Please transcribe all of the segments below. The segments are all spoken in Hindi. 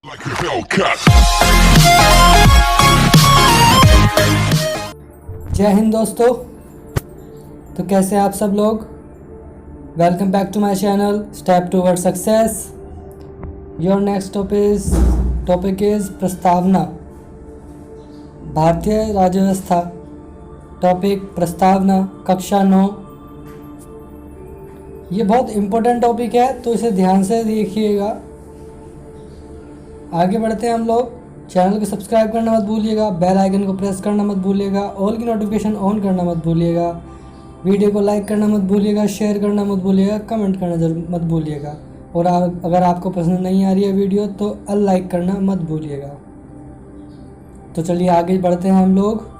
Like a Hellcat. जय हिंद दोस्तों। तो कैसे हैं आप सब लोग। Welcome back to my channel step toward success. Your next topic is प्रस्तावना। भारतीय राज्य व्यवस्था। टॉपिक प्रस्तावना, कक्षा 9। ये बहुत इम्पोर्टेंट टॉपिक है, तो इसे ध्यान से देखिएगा। आगे बढ़ते हैं हम लोग। चैनल को सब्सक्राइब करना मत भूलिएगा, बेल आइकन को प्रेस करना मत भूलिएगा, ऑल की नोटिफिकेशन ऑन करना मत भूलिएगा, वीडियो को लाइक करना मत भूलिएगा, शेयर करना मत भूलिएगा, कमेंट करना जरूर मत भूलिएगा। और अगर आपको पसंद नहीं आ रही है वीडियो तो अनलाइक करना मत भूलिएगा। तो चलिए आगे बढ़ते हैं हम लोग।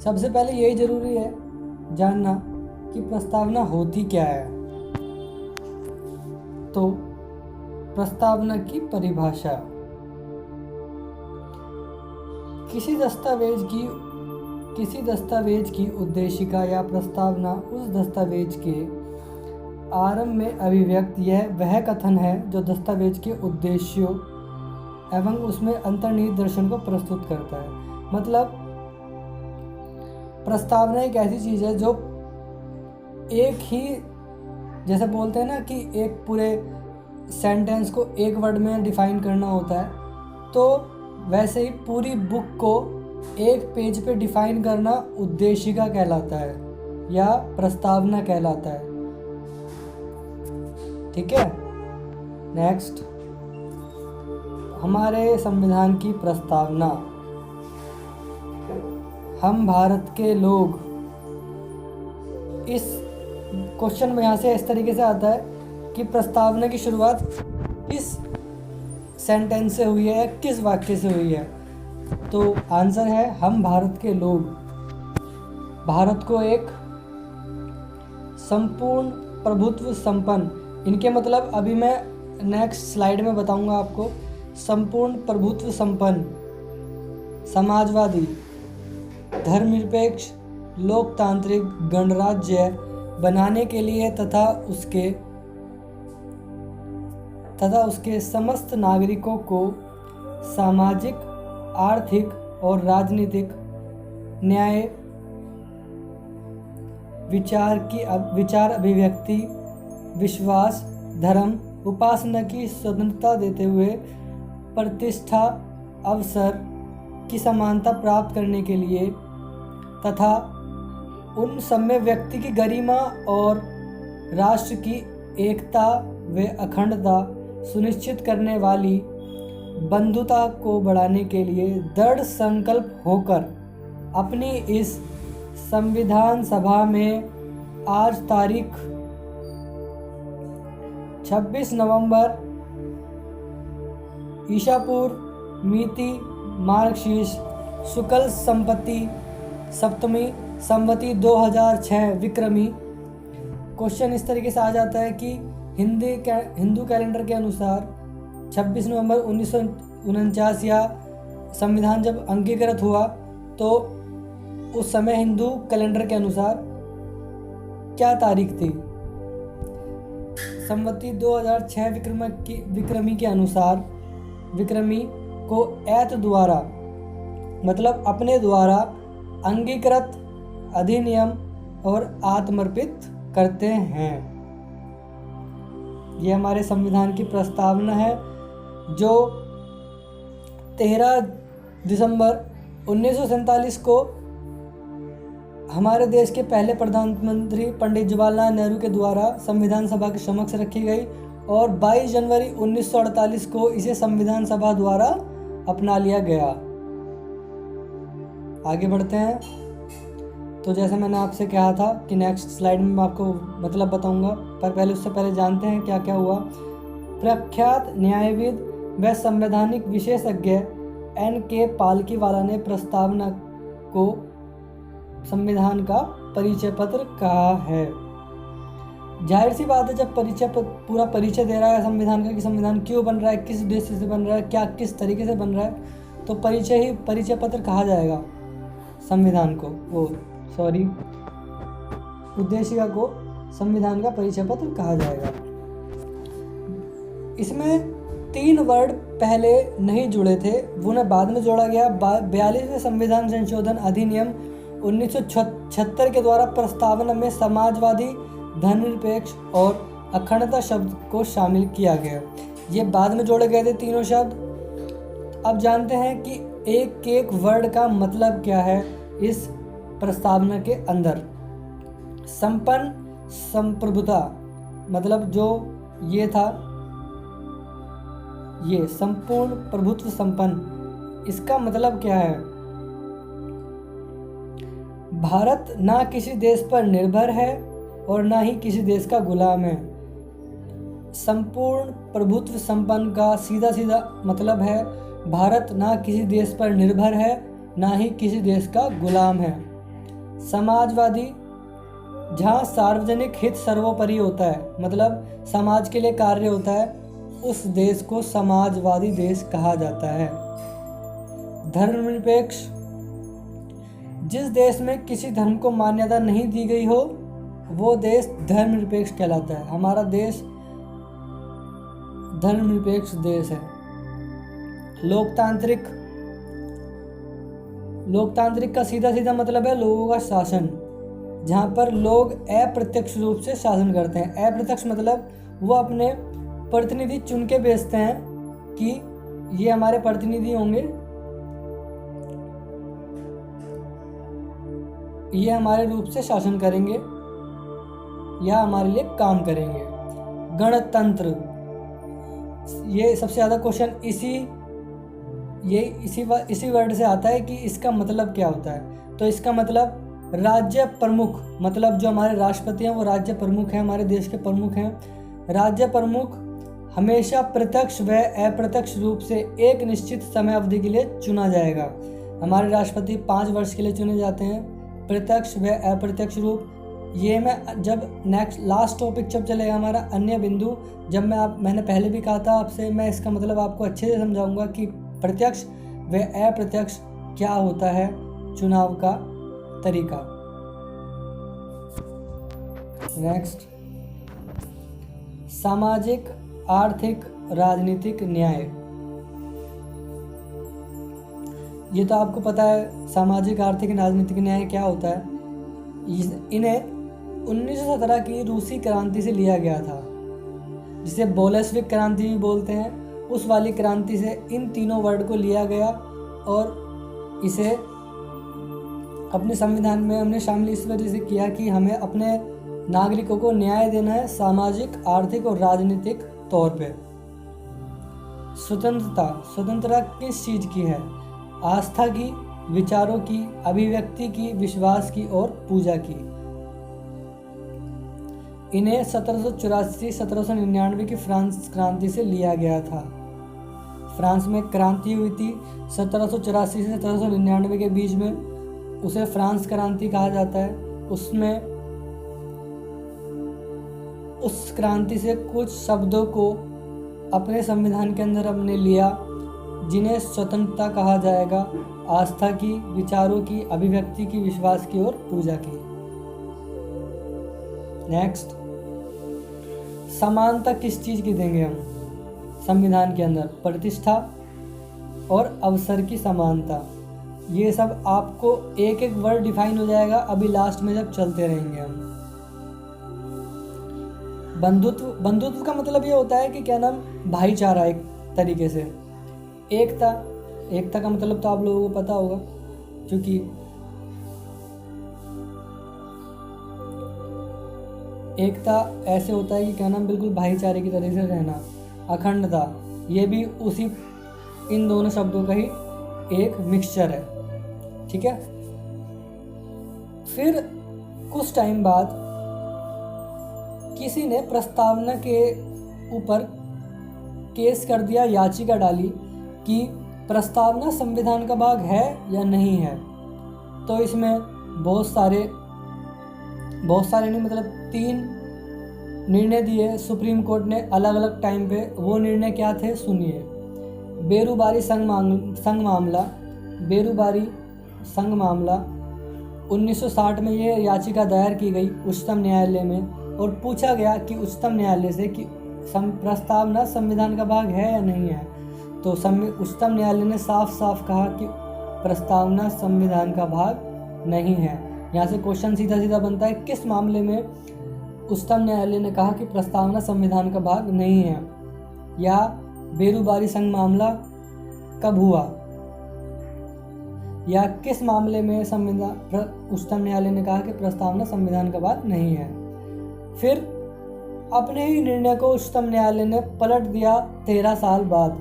सबसे पहले यही ज़रूरी है जानना कि प्रस्तावना होती क्या है। तो प्रस्तावना की परिभाषा किसी दस्तावेज की उद्देशिका या प्रस्तावना उस दस्तावेज के आरंभ में अभिव्यक्त यह वह कथन है जो दस्तावेज के उद्देश्यों एवं उसमें अंतर्निहित दर्शन को प्रस्तुत करता है। मतलब प्रस्तावना एक ऐसी चीज़ है जो एक ही, जैसे बोलते हैं ना कि एक पूरे सेंटेंस को एक वर्ड में डिफाइन करना होता है, तो वैसे ही पूरी बुक को एक पेज पे डिफाइन करना उद्देशिका कहलाता है या प्रस्तावना कहलाता है। ठीक है। नेक्स्ट, हमारे संविधान की प्रस्तावना। हम भारत के लोग, इस क्वेश्चन में यहाँ से इस तरीके से आता है कि प्रस्तावना की शुरुआत किस सेंटेंस से हुई है, किस वाक्य से हुई है। तो आंसर है हम भारत के लोग भारत को एक संपूर्ण प्रभुत्व संपन्न, इनके मतलब अभी मैं नेक्स्ट स्लाइड में बताऊंगा आपको। संपूर्ण प्रभुत्व संपन्न, समाजवादी, धर्मनिरपेक्ष, लोकतांत्रिक गणराज्य बनाने के लिए तथा उसके समस्त नागरिकों को सामाजिक, आर्थिक और राजनीतिक न्याय, विचार अभिव्यक्ति, विश्वास, धर्म, उपासना की स्वतंत्रता देते हुए प्रतिष्ठा, अवसर की समानता प्राप्त करने के लिए तथा उन सब में व्यक्ति की गरिमा और राष्ट्र की एकता व अखंडता सुनिश्चित करने वाली बंधुता को बढ़ाने के लिए दृढ़ संकल्प होकर अपनी इस संविधान सभा में आज तारीख 26 नवंबर ईसापूर्व मिति मार्गशीर्ष शुक्ल संपत्ति सप्तमी संवती 2006 विक्रमी। क्वेश्चन इस तरीके से आ जाता है कि हिंदू कैलेंडर के अनुसार 26 नवंबर 1949 या संविधान जब अंगीकृत हुआ तो उस समय हिंदू कैलेंडर के अनुसार क्या तारीख थी। संवती 2006 विक्रमी के अनुसार विक्रमी को ऐत द्वारा, मतलब अपने द्वारा अंगीकृत अधिनियम और आत्मर्पित करते हैं। ये हमारे संविधान की प्रस्तावना है जो 13 दिसंबर 1947 को हमारे देश के पहले प्रधानमंत्री पंडित जवाहरलाल नेहरू के द्वारा संविधान सभा के समक्ष रखी गई और 22 जनवरी 1948 को इसे संविधान सभा द्वारा अपना लिया गया। आगे बढ़ते हैं। तो जैसे मैंने आपसे कहा था कि नेक्स्ट स्लाइड में मैं आपको मतलब बताऊंगा, पर पहले उससे पहले जानते हैं क्या क्या हुआ। प्रख्यात न्यायविद व संवैधानिक विशेषज्ञ N.K. पालकीवाला ने प्रस्तावना को संविधान का परिचय पत्र कहा है। जाहिर सी बात है, जब पूरा परिचय दे रहा है संविधान का कि संविधान क्यों बन रहा है, किस उद्देश्य से बन रहा है, क्या किस तरीके से बन रहा है, तो परिचय पत्र कहा जाएगा संविधान को, उद्देशिका को संविधान का परिचय पत्र कहा जाएगा। इसमें 3 वर्ड पहले नहीं जुड़े थे, उन्हें बाद में जोड़ा गया। 42वें संविधान संशोधन अधिनियम 1976 के द्वारा प्रस्तावना में समाजवादी, धर्मनिरपेक्ष और अखंडता शब्द को शामिल किया गया। ये बाद में जोड़े गए थे तीनों शब्द। अब जानते हैं कि एक एक वर्ड का मतलब क्या है इस प्रस्तावना के अंदर। संपन्न संप्रभुता, मतलब जो ये था, ये संपूर्ण प्रभुत्व संपन्न, इसका मतलब क्या है? भारत ना किसी देश पर निर्भर है और ना ही किसी देश का गुलाम है। संपूर्ण प्रभुत्व संपन्न का सीधा सीधा मतलब है भारत ना किसी देश पर निर्भर है, ना ही किसी देश का गुलाम है। समाजवादी, जहाँ सार्वजनिक हित सर्वोपरि होता है, मतलब समाज के लिए कार्य होता है, उस देश को समाजवादी देश कहा जाता है। धर्मनिरपेक्ष, जिस देश में किसी धर्म को मान्यता नहीं दी गई हो वो देश धर्मनिरपेक्ष कहलाता है। हमारा देश धर्मनिरपेक्ष देश है। लोकतांत्रिक, लोकतांत्रिक का सीधा सीधा मतलब है लोगों का शासन, जहाँ पर लोग अप्रत्यक्ष रूप से शासन करते हैं। अप्रत्यक्ष मतलब वो अपने प्रतिनिधि चुन के भेजते हैं कि ये हमारे प्रतिनिधि होंगे, ये हमारे रूप से शासन करेंगे या हमारे लिए काम करेंगे। गणतंत्र, ये सबसे ज़्यादा क्वेश्चन इसी वर्ड से आता है कि इसका मतलब क्या होता है। तो इसका मतलब राज्य प्रमुख, मतलब जो हमारे राष्ट्रपति हैं वो राज्य प्रमुख हैं, हमारे देश के प्रमुख हैं। राज्य प्रमुख हमेशा प्रत्यक्ष व अप्रत्यक्ष रूप से एक निश्चित समय अवधि के लिए चुना जाएगा। हमारे राष्ट्रपति 5 वर्ष के लिए चुने जाते हैं, प्रत्यक्ष व अप्रत्यक्ष रूप। ये मैं जब लास्ट टॉपिक जब चलेगा हमारा अन्य बिंदु, जब मैंने पहले भी कहा था आपसे, मैं इसका मतलब आपको अच्छे से समझाऊंगा कि प्रत्यक्ष व अप्रत्यक्ष क्या होता है, चुनाव का तरीका। नेक्स्ट, सामाजिक, आर्थिक, राजनीतिक न्याय। ये तो आपको पता है सामाजिक, आर्थिक, राजनीतिक न्याय क्या होता है। इन्हें 1917 की रूसी क्रांति से लिया गया था, जिसे बोल्शेविक क्रांति भी बोलते हैं। उस वाली क्रांति से इन तीनों वर्ड को लिया गया और इसे अपने संविधान में हमने शामिल इस वजह से किया कि हमें अपने नागरिकों को न्याय देना है सामाजिक, आर्थिक और राजनीतिक तौर पे। स्वतंत्रता किस चीज़ की है? आस्था की, विचारों की, अभिव्यक्ति की, विश्वास की और पूजा की। इन्हें 1784-1799 की फ्रांस क्रांति से लिया गया था। फ्रांस में क्रांति हुई थी 1784 से 1799 के बीच में, उसे फ्रांस क्रांति कहा जाता है। उसमें उस क्रांति से कुछ शब्दों को अपने संविधान के अंदर हमने लिया, जिन्हें स्वतंत्रता कहा जाएगा। आस्था की, विचारों की, अभिव्यक्ति की, विश्वास की और पूजा की। नेक्स्ट, समानता किस चीज़ की देंगे हम संविधान के अंदर? प्रतिष्ठा और अवसर की समानता। ये सब आपको एक एक वर्ड डिफाइन हो जाएगा अभी लास्ट में जब चलते रहेंगे हम। बंधुत्व का मतलब ये होता है कि क्या नाम, भाईचारा, एक तरीके से। एकता का मतलब तो आप लोगों को पता होगा, क्योंकि एकता ऐसे होता है कि क्या नाम, बिल्कुल भाईचारे की तरह से रहना। अखंडता, ये भी उसी इन दोनों शब्दों का ही एक मिक्सचर है, ठीक है। फिर कुछ टाइम बाद किसी ने प्रस्तावना के ऊपर केस कर दिया, याचिका डाली कि प्रस्तावना संविधान का भाग है या नहीं है। तो इसमें बहुत सारे नहीं, मतलब 3 निर्णय दिए सुप्रीम कोर्ट ने अलग अलग टाइम पे। वो निर्णय क्या थे सुनिए। बेरुबारी संघ मामला 1960 में ये याचिका दायर की गई उच्चतम न्यायालय में और पूछा गया कि उच्चतम न्यायालय से कि प्रस्तावना संविधान का भाग है या नहीं है। तो उच्चतम न्यायालय ने साफ साफ कहा कि प्रस्तावना संविधान का भाग नहीं है। यहाँ से क्वेश्चन सीधा सीधा बनता है, किस मामले में उच्चतम न्यायालय ने कहा कि प्रस्तावना संविधान का भाग नहीं है, या बेरुबारी संघ मामला कब हुआ, या किस मामले में उच्चतम न्यायालय ने कहा कि प्रस्तावना संविधान का भाग नहीं है। फिर अपने ही निर्णय को उच्चतम न्यायालय ने पलट दिया 13 साल बाद।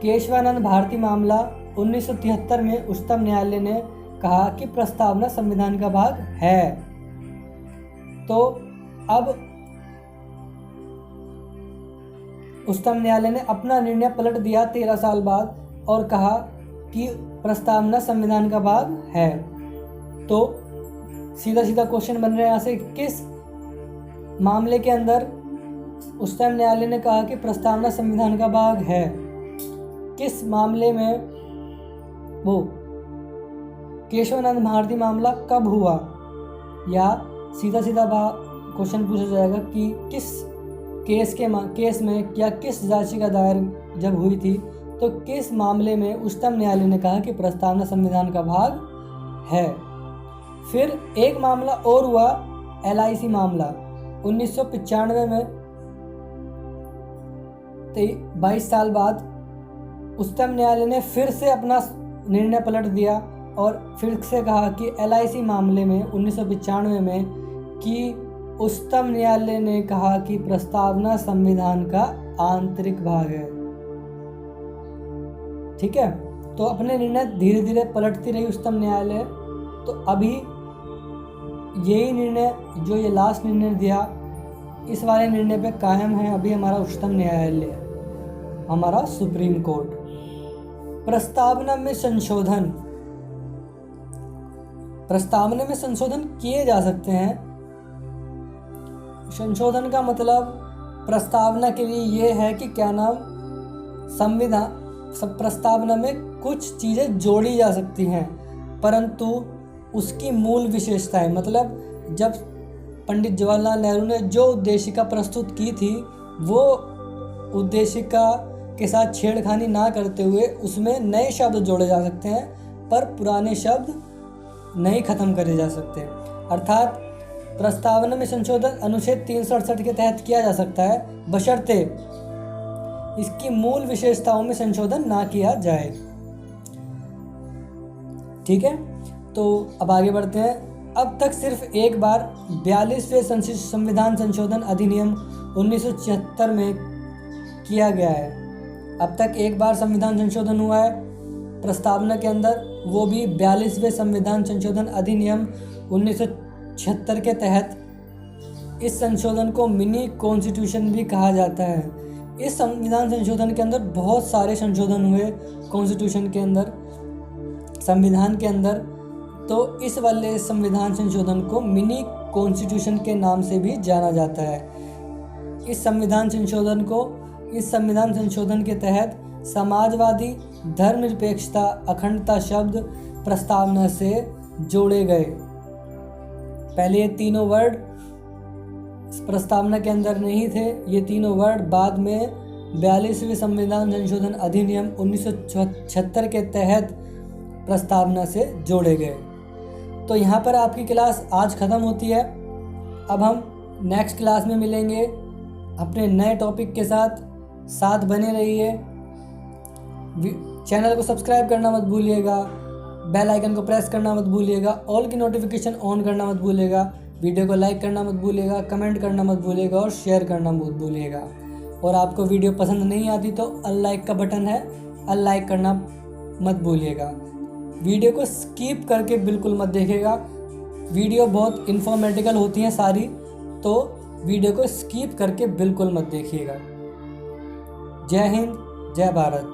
केशवानंद भारती मामला 1973 में उच्चतम न्यायालय ने कहा कि प्रस्तावना संविधान का भाग है। तो अब उच्चतम न्यायालय ने अपना निर्णय पलट दिया 13 साल बाद और कहा कि प्रस्तावना संविधान का भाग है। तो सीधा सीधा क्वेश्चन बन रहे हैं यहाँ से, किस मामले के अंदर उच्चतम न्यायालय ने कहा कि प्रस्तावना संविधान का भाग है, किस मामले में वो केशवानंद भारती मामला कब हुआ, या सीधा सीधा क्वेश्चन पूछा जाएगा कि किस केस में या किस याचिका दायर जब हुई थी तो किस मामले में उच्चतम न्यायालय ने कहा कि प्रस्तावना संविधान का भाग है। फिर एक मामला और हुआ LIC मामला 1995 में 22 साल बाद उच्चतम न्यायालय ने फिर से अपना निर्णय पलट दिया और फिर से कहा कि LIC मामले में 1995 में कि उच्चतम न्यायालय ने कहा कि प्रस्तावना संविधान का आंतरिक भाग है। ठीक है, तो अपने निर्णय धीरे धीरे पलटती रही उच्चतम न्यायालय। तो अभी यही निर्णय जो ये लास्ट निर्णय दिया, इस वाले निर्णय पे कायम है अभी हमारा उच्चतम न्यायालय, हमारा सुप्रीम कोर्ट। प्रस्तावना में संशोधन किए जा सकते हैं। संशोधन का मतलब प्रस्तावना के लिए ये है कि क्या नाम प्रस्तावना में कुछ चीज़ें जोड़ी जा सकती हैं, परंतु उसकी मूल विशेषताएं, मतलब जब पंडित जवाहरलाल नेहरू ने जो उद्देशिका प्रस्तुत की थी वो उद्देशिका के साथ छेड़खानी ना करते हुए उसमें नए शब्द जोड़े जा सकते हैं, पर पुराने शब्द नहीं खत्म करे जा सकते। अर्थात प्रस्तावना में संशोधन अनुच्छेद 368 के तहत किया जा सकता है, बशर्ते इसकी मूल विशेषताओं में संशोधन ना किया जाए। ठीक है, तो अब आगे बढ़ते हैं। अब तक सिर्फ एक बार 42वें संविधान संशोधन अधिनियम 1976 में किया गया है। अब तक एक बार संविधान संशोधन हुआ है प्रस्तावना के अंदर, वो भी 42वें संविधान संशोधन अधिनियम 1976 के तहत। इस संशोधन को मिनी कॉन्स्टिट्यूशन भी कहा जाता है। इस संविधान संशोधन के अंदर बहुत सारे संशोधन हुए कॉन्स्टिट्यूशन के अंदर, संविधान के अंदर। तो इस वाले संविधान संशोधन को मिनी कॉन्स्टिट्यूशन के नाम से भी जाना जाता है। इस संविधान संशोधन के तहत समाजवादी, धर्मनिरपेक्षता, अखंडता शब्द प्रस्तावना से जोड़े गए। पहले ये तीनों वर्ड प्रस्तावना के अंदर नहीं थे, ये तीनों वर्ड बाद में 42वें संविधान संशोधन अधिनियम 1976 के तहत प्रस्तावना से जोड़े गए। तो यहाँ पर आपकी क्लास आज ख़त्म होती है। अब हम नेक्स्ट क्लास में मिलेंगे अपने नए टॉपिक के साथ बने रहिए। चैनल को सब्सक्राइब करना मत भूलिएगा, बेल आइकन को प्रेस करना मत भूलिएगा, ऑल की नोटिफिकेशन ऑन करना मत भूलिएगा, वीडियो को लाइक करना मत भूलिएगा, कमेंट करना मत भूलिएगा और शेयर करना मत भूलिएगा। और आपको वीडियो पसंद नहीं आती तो अनलाइक का बटन है, अनलाइक करना मत भूलिएगा। वीडियो को स्किप करके बिल्कुल मत देखिएगा, वीडियो बहुत इन्फॉर्मेटिकल होती हैं सारी, तो वीडियो को स्किप करके बिल्कुल मत देखिएगा। जय हिंद, जय भारत।